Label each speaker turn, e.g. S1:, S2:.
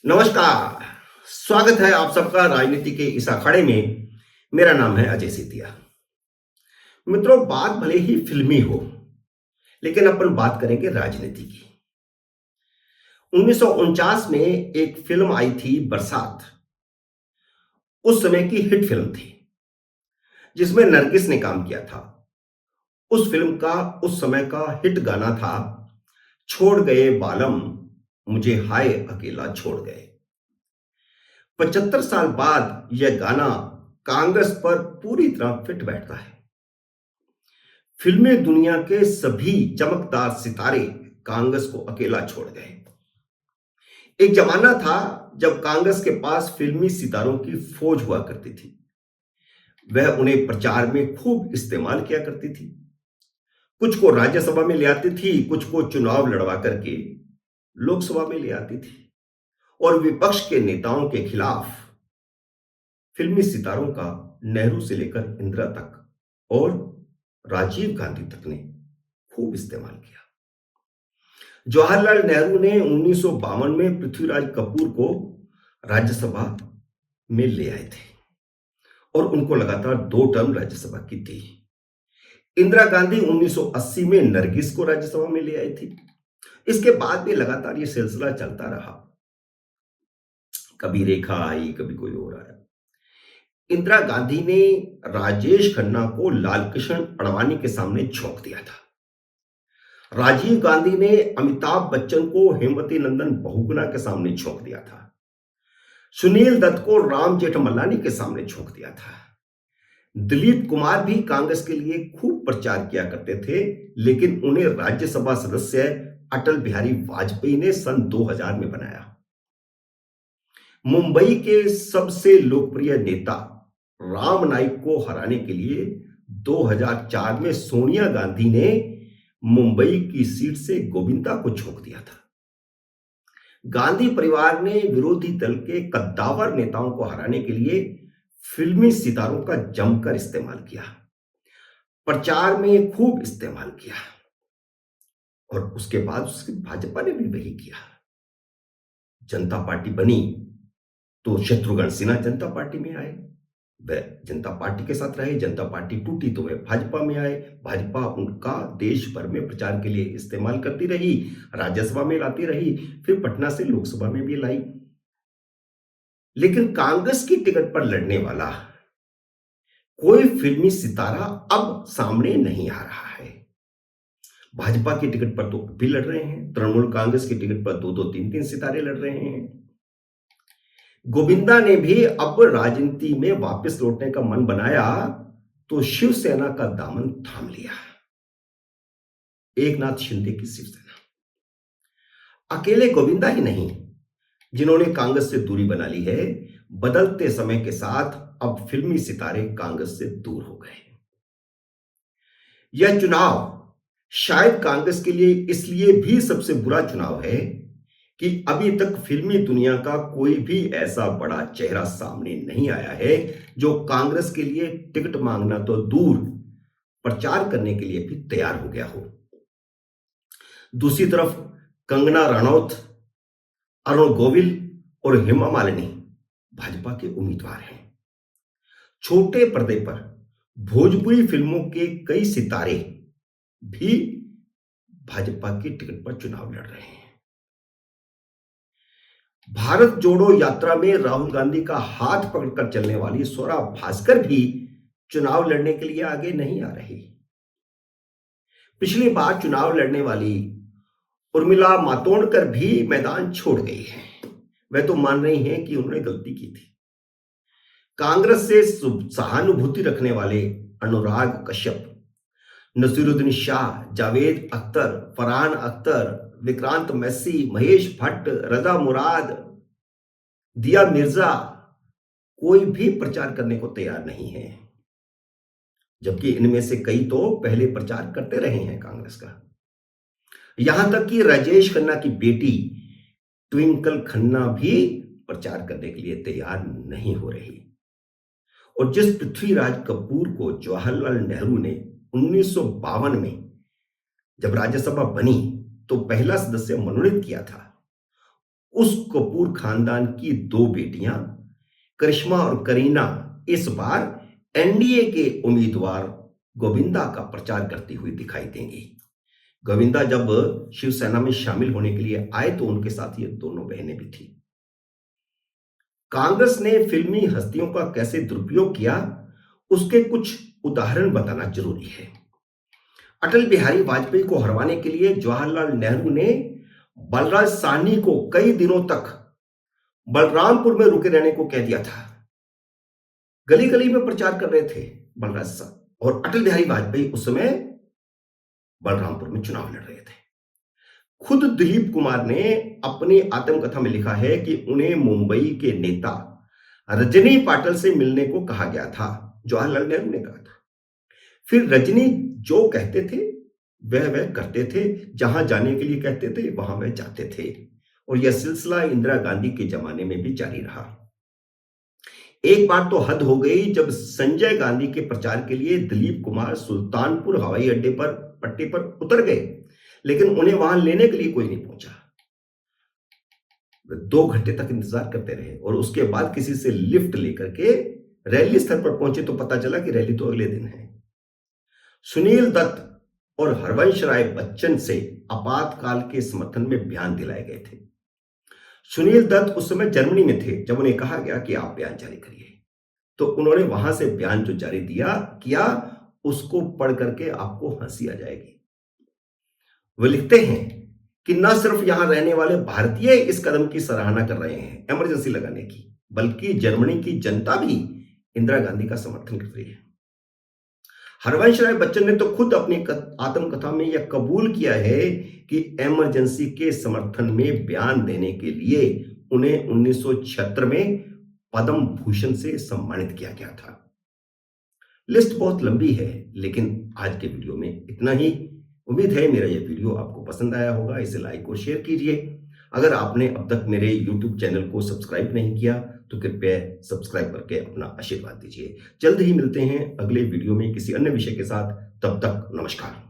S1: नमस्कार। स्वागत है आप सबका राजनीति के इस अखाड़े में। मेरा नाम है अजय सितिया। मित्रों, बात भले ही फिल्मी हो, लेकिन अपन बात करेंगे राजनीति की। 1949 में एक फिल्म आई थी बरसात। उस समय की हिट फिल्म थी, जिसमें नरगिस ने काम किया था। उस फिल्म का उस समय का हिट गाना था, छोड़ गए बालम मुझे हाय अकेला छोड़ गए। 75 साल बाद यह गाना कांग्रेस पर पूरी तरह फिट बैठता है। फिल्मी दुनिया के सभी चमकदार सितारे कांग्रेस को अकेला छोड़ गए। एक जमाना था जब कांग्रेस के पास फिल्मी सितारों की फौज हुआ करती थी। वह उन्हें प्रचार में खूब इस्तेमाल किया करती थी। कुछ को राज्यसभा में ले आती थी, कुछ को चुनाव लड़वा करके लोकसभा में ले आती थी, और विपक्ष के नेताओं के खिलाफ फिल्मी सितारों का नेहरू से लेकर इंदिरा तक और राजीव गांधी तक ने खूब इस्तेमाल किया। जवाहरलाल नेहरू ने 1952 में पृथ्वीराज कपूर को राज्यसभा में ले आए थे और उनको लगातार 2 टर्म राज्यसभा की दी। इंदिरा गांधी 1980 में नरगिस को राज्यसभा में ले आई थी। इसके बाद भी लगातार यह सिलसिला चलता रहा। कभी रेखा आई, कभी कोई और आया। इंदिरा गांधी ने राजेश खन्ना को लालकृष्ण अडवाणी के सामने झोंक दिया था। राजीव गांधी ने अमिताभ बच्चन को हेमवती नंदन बहुगुणा के सामने झोंक दिया था। सुनील दत्त को राम जेठमलानी के सामने झोंक दिया था। दिलीप कुमार भी कांग्रेस के लिए खूब प्रचार किया करते थे, लेकिन उन्हें राज्यसभा सदस्य अटल बिहारी वाजपेयी ने सन 2000 में बनाया। मुंबई के सबसे लोकप्रिय नेता राम नाईक को हराने के लिए 2004 में सोनिया गांधी ने मुंबई की सीट से गोविंदा को झोंक दिया था। गांधी परिवार ने विरोधी दल के कद्दावर नेताओं को हराने के लिए फिल्मी सितारों का जमकर इस्तेमाल किया, प्रचार में खूब इस्तेमाल किया, और उसके बाद उसकी भाजपा ने भी वही किया। जनता पार्टी बनी तो शत्रुघ्न सिन्हा जनता पार्टी में आए, वह जनता पार्टी के साथ रहे। जनता पार्टी टूटी तो वे भाजपा में आए। भाजपा उनका देश भर में प्रचार के लिए इस्तेमाल करती रही, राज्यसभा में लाती रही, फिर पटना से लोकसभा में भी लाई। लेकिन कांग्रेस की टिकट पर लड़ने वाला कोई फिल्मी सितारा अब सामने नहीं आ रहा है। भाजपा की टिकट पर तो भी लड़ रहे हैं, तृणमूल कांग्रेस की टिकट पर 2-2, 3-3 सितारे लड़ रहे हैं। गोविंदा ने भी अब राजनीति में वापस लौटने का मन बनाया तो शिवसेना का दामन थाम लिया। एकनाथ शिंदे की शिवसेना। अकेले गोविंदा ही नहीं, जिन्होंने कांग्रेस से दूरी बना ली है, बदलते समय के साथ अब फिल्मी सितारे कांग्रेस से दूर हो गए। यह चुनाव शायद कांग्रेस के लिए इसलिए भी सबसे बुरा चुनाव है कि अभी तक फिल्मी दुनिया का कोई भी ऐसा बड़ा चेहरा सामने नहीं आया है जो कांग्रेस के लिए टिकट मांगना तो दूर, प्रचार करने के लिए भी तैयार हो गया हो। दूसरी तरफ कंगना रनौत, अरुण गोविल और हेमा मालिनी भाजपा के उम्मीदवार हैं। छोटे पर्दे पर भोजपुरी फिल्मों के कई सितारे भी भाजपा की टिकट पर चुनाव लड़ रहे हैं। भारत जोड़ो यात्रा में राहुल गांधी का हाथ पकड़कर चलने वाली स्वरा भास्कर भी चुनाव लड़ने के लिए आगे नहीं आ रही। पिछली बार चुनाव लड़ने वाली उर्मिला मातोंडकर भी मैदान छोड़ गई है। वह तो मान रही हैं कि उन्होंने गलती की थी। कांग्रेस से सहानुभूति रखने वाले अनुराग कश्यप, नसीरुद्दीन शाह, जावेद अख्तर, फरहान अख्तर, विक्रांत मैसी, महेश भट्ट, रजा मुराद, दिया मिर्जा कोई भी प्रचार करने को तैयार नहीं है, जबकि इनमें से कई तो पहले प्रचार करते रहे हैं कांग्रेस का। यहां तक कि राजेश खन्ना की बेटी ट्विंकल खन्ना भी प्रचार करने के लिए तैयार नहीं हो रही। और जिस पृथ्वीराज कपूर को जवाहरलाल नेहरू ने 1952 में जब राज्यसभा बनी तो पहला सदस्य मनोनीत किया था, उस कपूर खानदान की दो बेटियां करिश्मा और करीना इस बार एनडीए के उम्मीदवार गोविंदा का प्रचार करती हुई दिखाई देंगी। गोविंदा जब शिवसेना में शामिल होने के लिए आए तो उनके साथ ये दोनों बहनें भी थी। कांग्रेस ने फिल्मी हस्तियों का कैसे दुरुपयोग किया, उसके कुछ उदाहरण बताना जरूरी है। अटल बिहारी वाजपेयी को हरवाने के लिए जवाहरलाल नेहरू ने बलराज साहनी को कई दिनों तक बलरामपुर में रुके रहने को कह दिया था। गली गली में प्रचार कर रहे थे बलराज साहब, और अटल बिहारी वाजपेयी उस समय बलरामपुर में चुनाव लड़ रहे थे। खुद दिलीप कुमार ने अपनी आत्मकथा में लिखा है कि उन्हें मुंबई के नेता रजनी पाटिल से मिलने को कहा गया था। जवाहरलाल नेहरू ने कहा था। फिर रजनी जो कहते थे वह करते थे, जहां जाने के लिए कहते थे वहां वह जाते थे, और यह सिलसिला इंदिरा गांधी के जमाने में भी जारी रहा। एक बार तो हद हो गई जब संजय गांधी के प्रचार के लिए दिलीप कुमार सुल्तानपुर हवाई अड्डे पर पट्टी पर उतर गए, लेकिन उन्हें वहां लेने के लिए कोई नहीं पहुंचा। 2 घंटे तक इंतजार करते रहे और उसके बाद किसी से लिफ्ट लेकर के रैली स्थल पर पहुंचे तो पता चला कि रैली तो अगले दिन है। सुनील दत्त और हरवंश राय बच्चन से आपातकाल के समर्थन में बयान दिलाए गए थे। सुनील दत्त उस समय जर्मनी में थे जब उन्हें कहा गया कि आप बयान जारी करिए, तो उन्होंने वहां से बयान जो जारी किया उसको पढ़ करके आपको हंसी आ जाएगी। वे लिखते हैं कि न सिर्फ यहां रहने वाले भारतीय इस कदम की सराहना कर रहे हैं इमरजेंसी लगाने की, बल्कि जर्मनी की जनता भी इंदिरा गांधी का समर्थन कर रही है। हरवंश राय बच्चन ने तो खुद अपनी आत्मकथा में यह कबूल किया है कि इमरजेंसी के समर्थन में बयान देने के लिए उन्हें 1976 में पद्म भूषण से सम्मानित किया गया था। लिस्ट बहुत लंबी है, लेकिन आज के वीडियो में इतना ही। उम्मीद है मेरा यह वीडियो आपको पसंद आया होगा। इसे लाइक और शेयर कीजिए। अगर आपने अब तक मेरे YouTube चैनल को सब्सक्राइब नहीं किया तो कृपया सब्सक्राइब करके अपना आशीर्वाद दीजिए। जल्द ही मिलते हैं अगले वीडियो में किसी अन्य विषय के साथ। तब तक नमस्कार।